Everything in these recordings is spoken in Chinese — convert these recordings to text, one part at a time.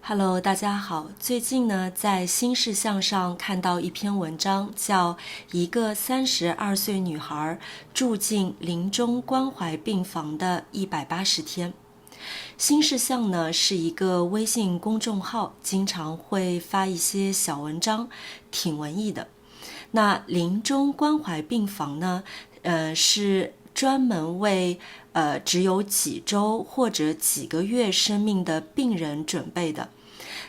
Hello，大家好。最近呢，在新事项上看到一篇文章，叫《一个32岁女孩住进临终关怀病房的180天》。新事项呢是一个微信公众号，经常会发一些小文章，挺文艺的。那临终关怀病房呢，是专门为只有几周或者几个月生命的病人准备的。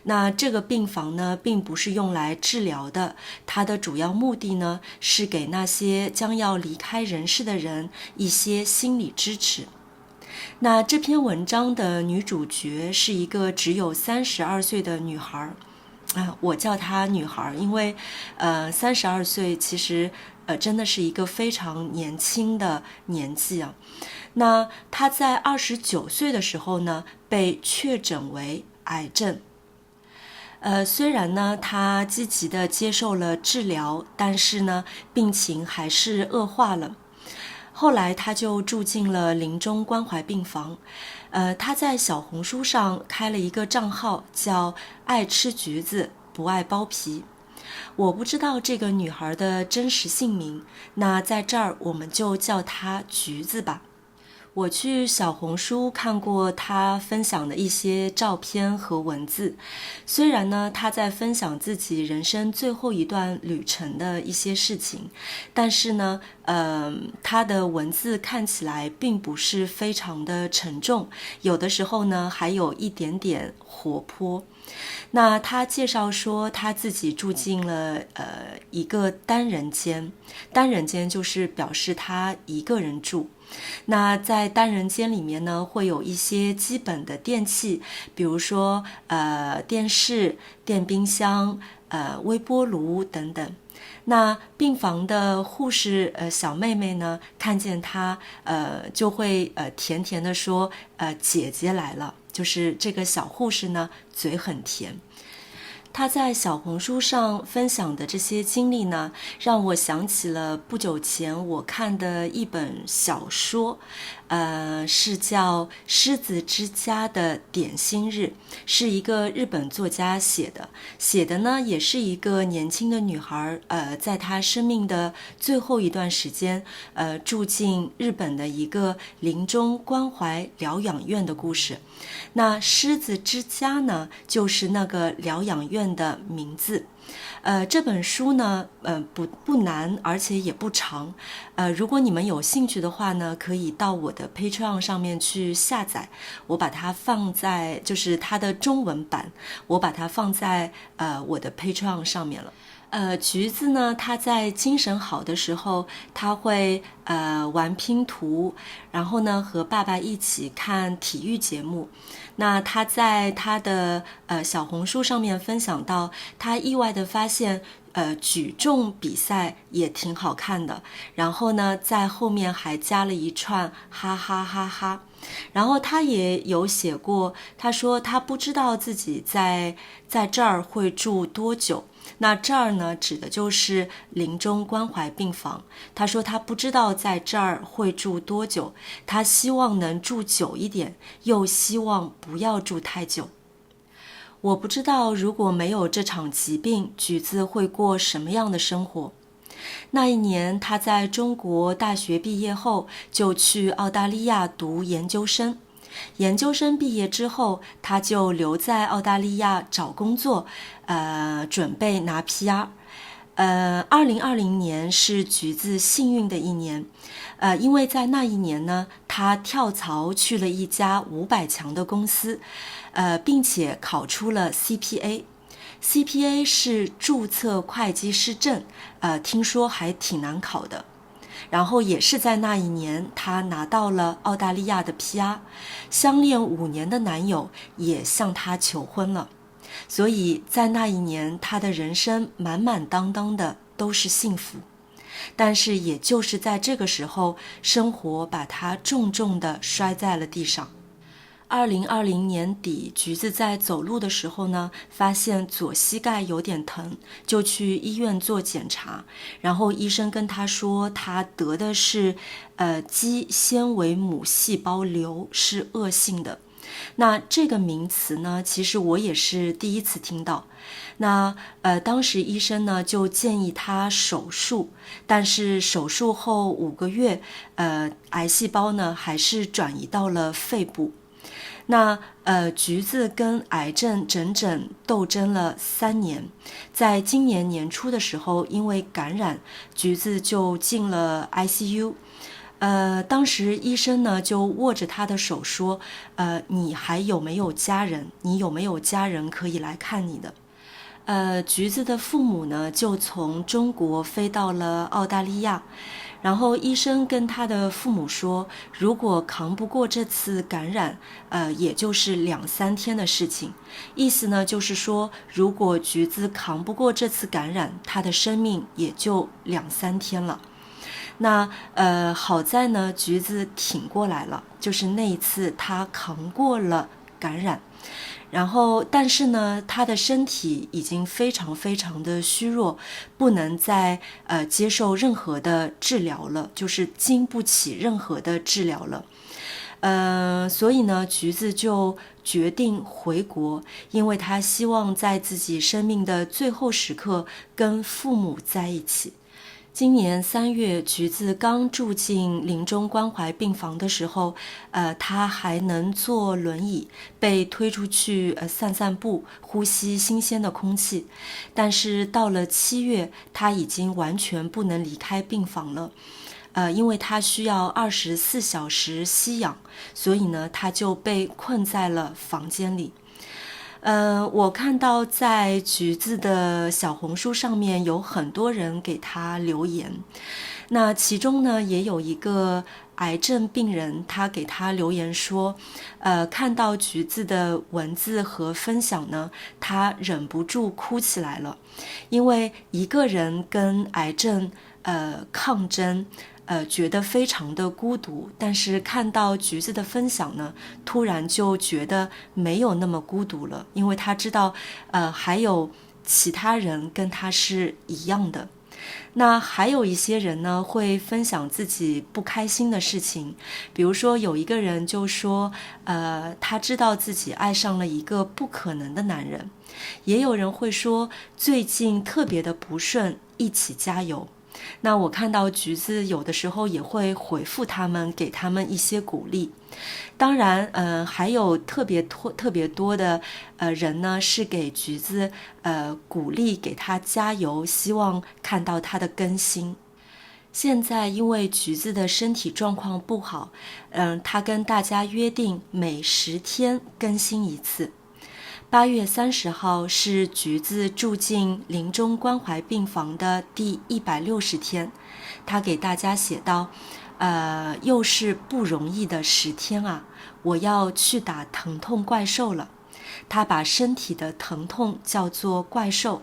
那这个病房呢，并不是用来治疗的，它的主要目的呢，是给那些将要离开人世的人一些心理支持。那这篇文章的女主角是一个只有32岁的女孩，我叫她女孩，因为32岁其实真的是一个非常年轻的年纪啊。那她在29岁的时候呢，被确诊为癌症。虽然呢，她积极的接受了治疗，但是呢，病情还是恶化了。后来他就住进了临终关怀病房。他在小红书上开了一个账号，叫爱吃橘子不爱剥皮。我不知道这个女孩的真实姓名，那在这儿我们就叫她橘子吧。我去小红书看过他分享的一些照片和文字，虽然呢他在分享自己人生最后一段旅程的一些事情，但是呢，他的文字看起来并不是非常的沉重，有的时候呢还有一点点活泼。那他介绍说他自己住进了一个单人间，单人间就是表示他一个人住。那在单人间里面呢，会有一些基本的电器，比如说电视、电冰箱、微波炉等等。那病房的护士小妹妹呢，看见她就会甜甜的说姐姐来了，就是这个小护士呢嘴很甜。他在小红书上分享的这些经历呢，让我想起了不久前我看的一本小说，是叫《狮子之家的点心日》，是一个日本作家写的呢也是一个年轻的女孩，在她生命的最后一段时间，住进日本的一个临终关怀疗养院的故事。那狮子之家呢，就是那个疗养院的名字。这本书呢，不难，而且也不长。如果你们有兴趣的话呢，可以到我的 Patreon 上面去下载。我把它放在，就是它的中文版，我把它放在我的 Patreon 上面了。橘子呢，他在精神好的时候，他会玩拼图，然后呢和爸爸一起看体育节目。那他在他的小红书上面分享到，他意外的发现举重比赛也挺好看的，然后呢在后面还加了一串哈哈哈哈。然后他也有写过，他说他不知道自己在这儿会住多久。那这儿呢，指的就是临终关怀病房。他说他不知道在这儿会住多久，他希望能住久一点，又希望不要住太久。我不知道如果没有这场疾病，橘子会过什么样的生活。那一年，他在中国大学毕业后，就去澳大利亚读研究生。研究生毕业之后，他就留在澳大利亚找工作，准备拿 PR。2020年是橘子幸运的一年，因为在那一年呢，他跳槽去了一家500强的公司，并且考出了 CPA。CPA 是注册会计师证，听说还挺难考的。然后也是在那一年，她拿到了澳大利亚的 PR， 相恋5年的男友也向她求婚了。所以在那一年，她的人生满满当当的都是幸福。但是也就是在这个时候，生活把她重重地摔在了地上。2020年底，橘子在走路的时候呢，发现左膝盖有点疼，就去医院做检查。然后医生跟他说，他得的是肌纤维母细胞瘤，是恶性的。那这个名词呢，其实我也是第一次听到。那当时医生呢就建议他手术，但是手术后5个月，癌细胞呢还是转移到了肺部。那橘子跟癌症整整斗争了3年，在今年年初的时候，因为感染，橘子就进了 ICU。当时医生呢就握着他的手说，你还有没有家人？你有没有家人可以来看你的？橘子的父母呢就从中国飞到了澳大利亚，然后医生跟他的父母说，如果扛不过这次感染，也就是2-3天的事情。意思呢就是说，如果橘子扛不过这次感染，他的生命也就2-3天了。那好在呢，橘子挺过来了，就是那一次他扛过了感染。然后，但是呢，他的身体已经非常非常的虚弱，不能再接受任何的治疗了，就是经不起任何的治疗了。所以呢，橘子就决定回国，因为他希望在自己生命的最后时刻跟父母在一起。今年3月，橘子刚住进临终关怀病房的时候，他还能坐轮椅，被推出去散散步，呼吸新鲜的空气。但是到了7月，他已经完全不能离开病房了。因为他需要24小时吸氧，所以呢，他就被困在了房间里。我看到在橘子的小红书上面有很多人给他留言，那其中呢也有一个癌症病人，他给他留言说，看到橘子的文字和分享呢，他忍不住哭起来了，因为一个人跟癌症抗争。觉得非常的孤独，但是看到橘子的分享呢，突然就觉得没有那么孤独了，因为他知道，还有其他人跟他是一样的。那还有一些人呢，会分享自己不开心的事情，比如说有一个人就说，他知道自己爱上了一个不可能的男人，也有人会说最近特别的不顺，一起加油。那我看到橘子有的时候也会回复他们，给他们一些鼓励。当然，还有特别多的人呢，是给橘子鼓励，给他加油，希望看到他的更新。现在因为橘子的身体状况不好，他跟大家约定每10天更新一次。8月30号是橘子住进临终关怀病房的第160天，他给大家写道，又是不容易的10天啊，我要去打疼痛怪兽了。他把身体的疼痛叫做怪兽。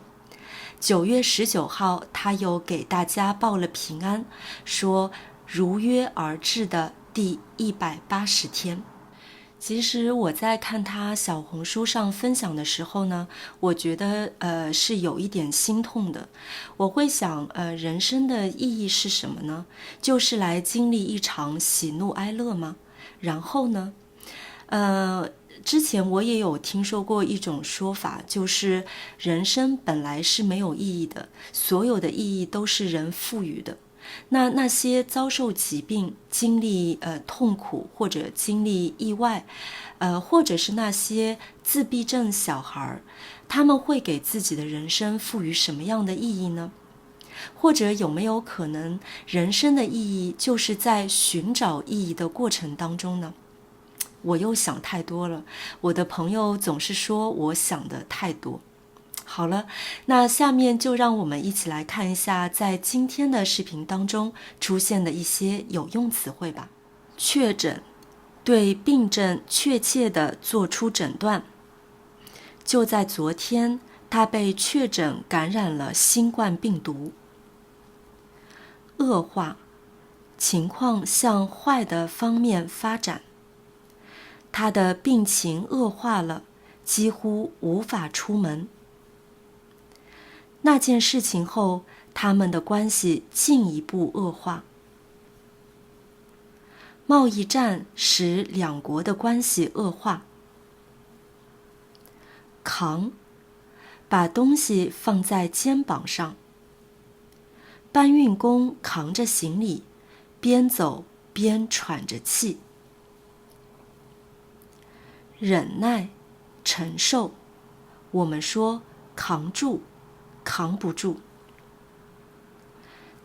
9月19号，他又给大家报了平安，说如约而至的第180天。其实我在看他小红书上分享的时候呢，我觉得是有一点心痛的。我会想，人生的意义是什么呢？就是来经历一场喜怒哀乐吗？然后呢？之前我也有听说过一种说法，就是人生本来是没有意义的，所有的意义都是人赋予的。那些遭受疾病、经历痛苦或者经历意外，或者是那些自闭症小孩，他们会给自己的人生赋予什么样的意义呢？或者有没有可能，人生的意义就是在寻找意义的过程当中呢？我又想太多了，我的朋友总是说我想的太多。好了，那下面就让我们一起来看一下在今天的视频当中出现的一些有用词汇吧。确诊，对病症确切地做出诊断。就在昨天，他被确诊感染了新冠病毒。恶化，情况向坏的方面发展。他的病情恶化了，几乎无法出门。那件事情后，他们的关系进一步恶化。贸易战使两国的关系恶化。扛，把东西放在肩膀上。搬运工扛着行李，边走边喘着气。忍耐，承受，我们说扛住，扛不住。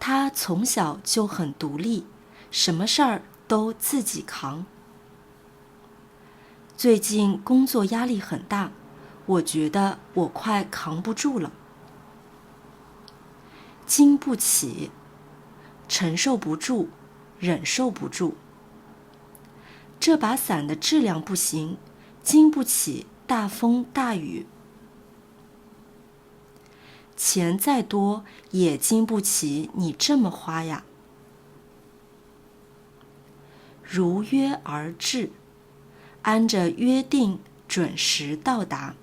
他从小就很独立，什么事儿都自己扛。最近工作压力很大，我觉得我快扛不住了。经不起，承受不住，忍受不住。这把伞的质量不行，经不起大风大雨。钱再多也经不起你这么花呀。如约而至，按着约定准时到达。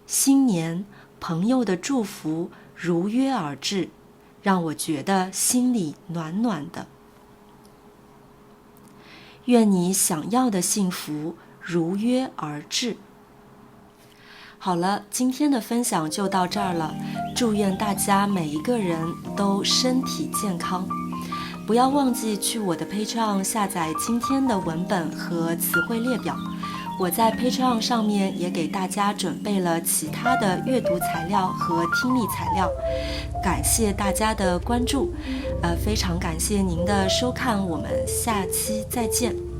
新年朋友的祝福如约而至，让我觉得心里暖暖的。愿你想要的幸福如约而至。好了，今天的分享就到这儿了，祝愿大家每一个人都身体健康。不要忘记去我的 Patreon 下载今天的文本和词汇列表。我在 Patreon 上面也给大家准备了其他的阅读材料和听力材料。感谢大家的关注，非常感谢您的收看，我们下期再见。